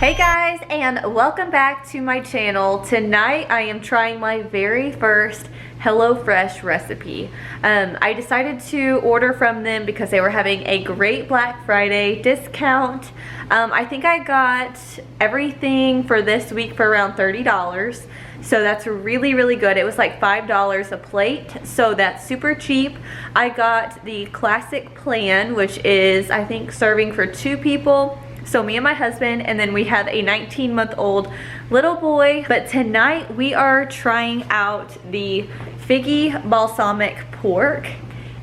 Hey guys, and welcome back to my channel. Tonight I am trying my very first HelloFresh recipe. I decided to order from them because they were having a great Black Friday discount. I think I got everything for this week for around $30. So that's really good. It was like $5 a plate, so that's super cheap. I got the classic plan, which is I think serving for 2 people. So me and my husband, and then we have a 19-month-old little boy. But tonight we are trying out the Figgy Balsamic pork,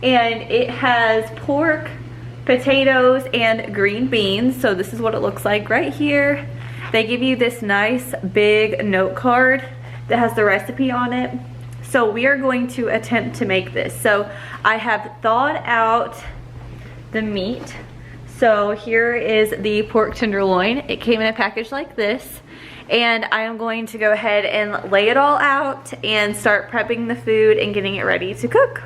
and it has pork, potatoes, and green beans. So this is what it looks like right here. They give you this nice big note card that has the recipe on it. So we are going to attempt to make this. So I have thawed out the meat. So here is the pork tenderloin. It came in a package like this. And I am going to go ahead and lay it all out and start prepping the food and getting it ready to cook.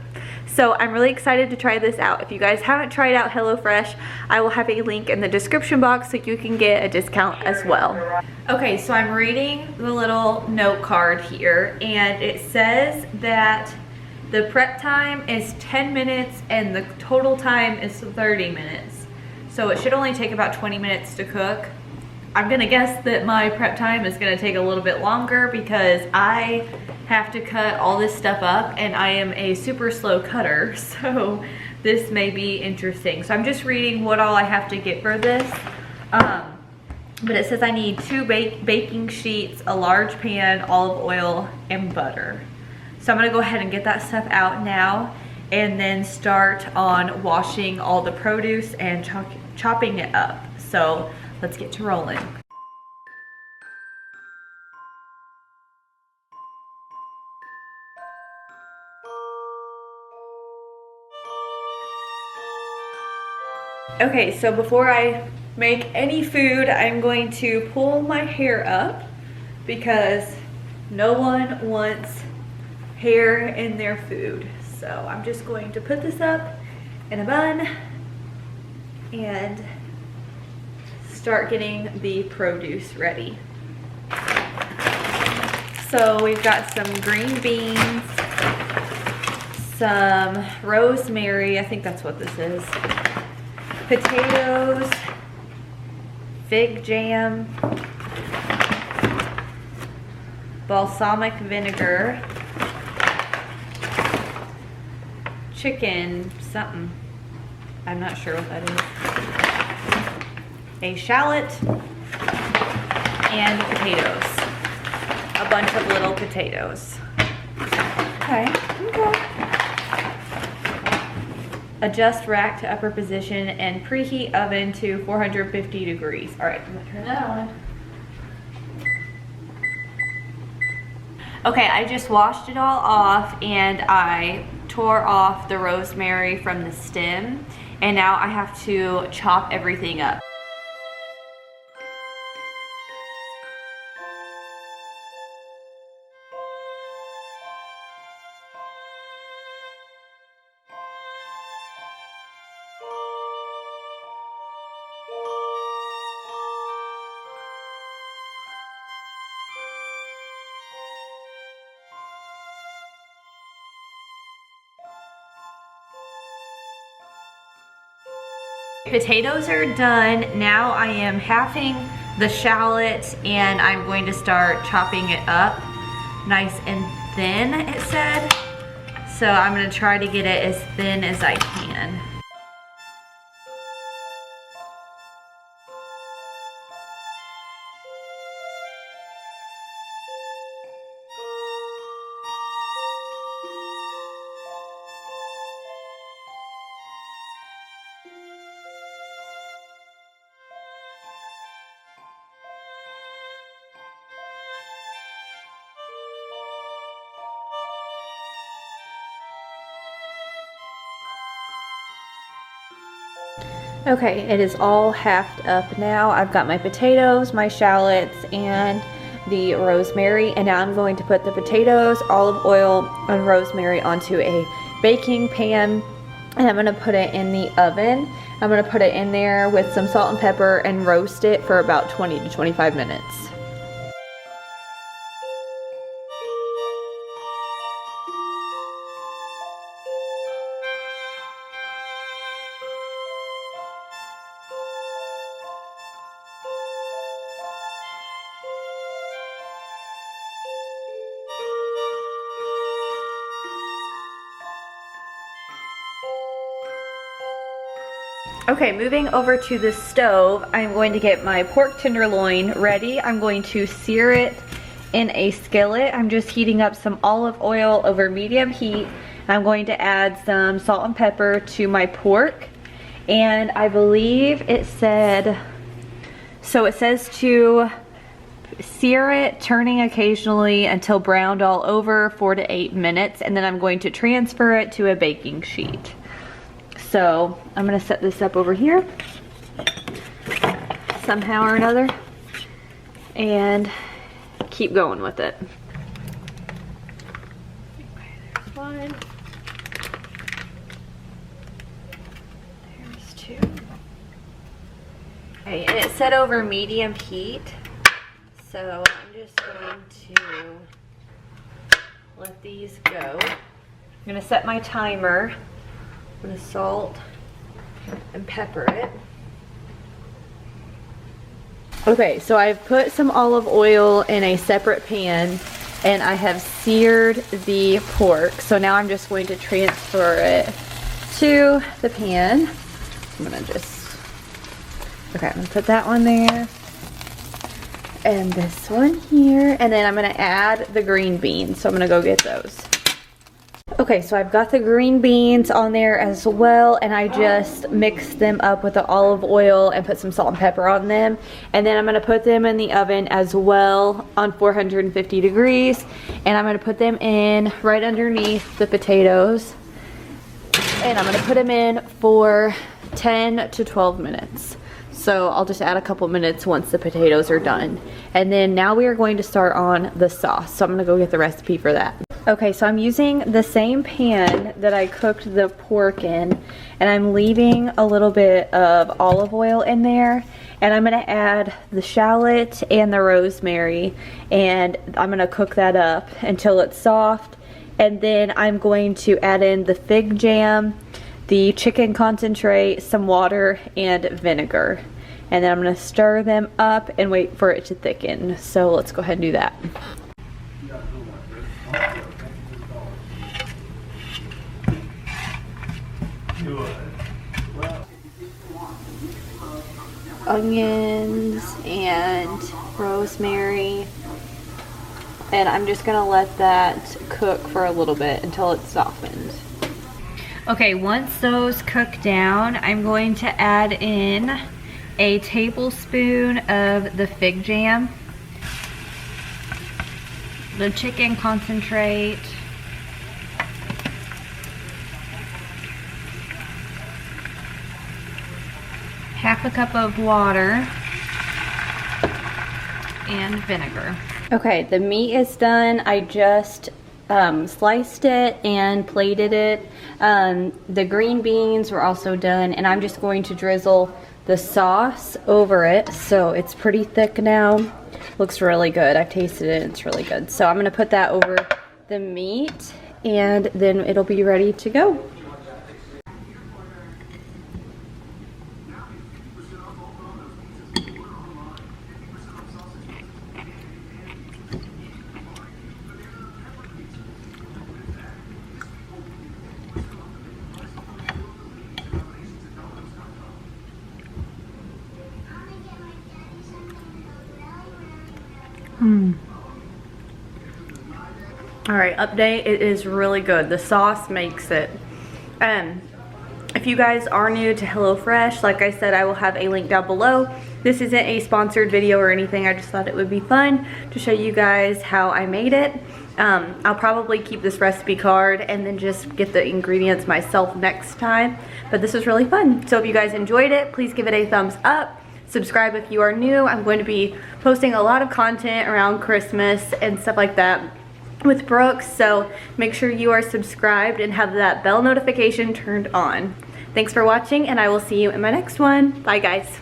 So I'm really excited to try this out. If you guys haven't tried out HelloFresh, I will have a link in the description box so you can get a discount as well. Okay, so I'm reading the little note card here, and it says that the prep time is 10 minutes and the total time is 30 minutes. So it should only take about 20 minutes to cook. I'm gonna guess that my prep time is gonna take a little bit longer because I have to cut all this stuff up and I am a super slow cutter, so this may be interesting. So I'm just reading what all I have to get for this. But it says I need 2 baking sheets, a large pan, olive oil, and butter. So I'm gonna go ahead and get that stuff out now and then start on washing all the produce and chopping it up. So let's get to rolling. Okay, so before I make any food, I'm going to pull my hair up because no one wants hair in their food. So I'm just going to put this up in a bun and start getting the produce ready. So we've got some green beans, some rosemary, I think that's what this is, potatoes, fig jam, balsamic vinegar, chicken something, I'm not sure what that is, a shallot, and potatoes, a bunch of little potatoes. Okay. Adjust rack to upper position and preheat oven to 450 degrees. All right, I'm gonna turn that on. Okay, I just washed it all off and I tore off the rosemary from the stem, and now I have to chop everything up. Potatoes are done. Now I am halving the shallot and I'm going to start chopping it up nice and thin, it said. So I'm going to try to get it as thin as I can. Okay, it is all halved up now. I've got my potatoes, my shallots, and the rosemary, and now I'm going to put the potatoes, olive oil, and rosemary onto a baking pan and I'm gonna put it in the oven. I'm gonna put it in there with some salt and pepper and roast it for about 20 to 25 minutes. Okay, moving over to the stove, I'm going to get my pork tenderloin ready. I'm going to sear it in a skillet. I'm just heating up some olive oil over medium heat. I'm going to add some salt and pepper to my pork. And I believe it said, so it says to sear it, turning occasionally until browned all over, 4 to 8 minutes. And then I'm going to transfer it to a baking sheet. So I'm gonna set this up over here somehow or another and keep going with it. There's one. There's two. Okay, and it said over medium heat. So I'm just going to let these go. I'm gonna set my timer. I'm gonna salt and pepper it. Okay, so I've put some olive oil in a separate pan and I have seared the pork. So now I'm just going to transfer it to the pan. I'm gonna put that one there and this one here, and then I'm gonna add the green beans. So I'm gonna go get those. Okay, so I've got the green beans on there as well, and I just mixed them up with the olive oil and put some salt and pepper on them. And then I'm gonna put them in the oven as well on 450 degrees. And I'm gonna put them in right underneath the potatoes. And I'm gonna put them in for 10 to 12 minutes. So I'll just add a couple minutes once the potatoes are done. And then now we are going to start on the sauce. So I'm gonna go get the recipe for that. Okay, so I'm using the same pan that I cooked the pork in, and I'm leaving a little bit of olive oil in there, and I'm gonna add the shallot and the rosemary, and I'm gonna cook that up until it's soft. And then I'm going to add in the fig jam, the chicken concentrate, some water, and vinegar. And then I'm gonna stir them up and wait for it to thicken. So let's go ahead and do that. Onions and rosemary, and I'm just gonna let that cook for a little bit until it's softened. Okay, once those cook down, I'm going to add in a tablespoon of the fig jam, the chicken concentrate, half a cup of water, and vinegar. Okay, the meat is done. I just sliced it and plated it. The green beans were also done, and I'm just going to drizzle the sauce over it. So it's pretty thick now. Looks really good. I've tasted it and it's really good. So I'm gonna put that over the meat, and then it'll be ready to go. All right, update, it is really good. The sauce makes it. If you guys are new to HelloFresh, like I said, I will have a link down below. This isn't a sponsored video or anything. I just thought it would be fun to show you guys how I made it. I'll probably keep this recipe card and then just get the ingredients myself next time. But this was really fun. So if you guys enjoyed it, please give it a thumbs up. Subscribe if you are new. I'm going to be posting a lot of content around Christmas and stuff like that. with Brooks, so make sure you are subscribed and have that bell notification turned on. Thanks for watching, and I will see you in my next one. Bye guys.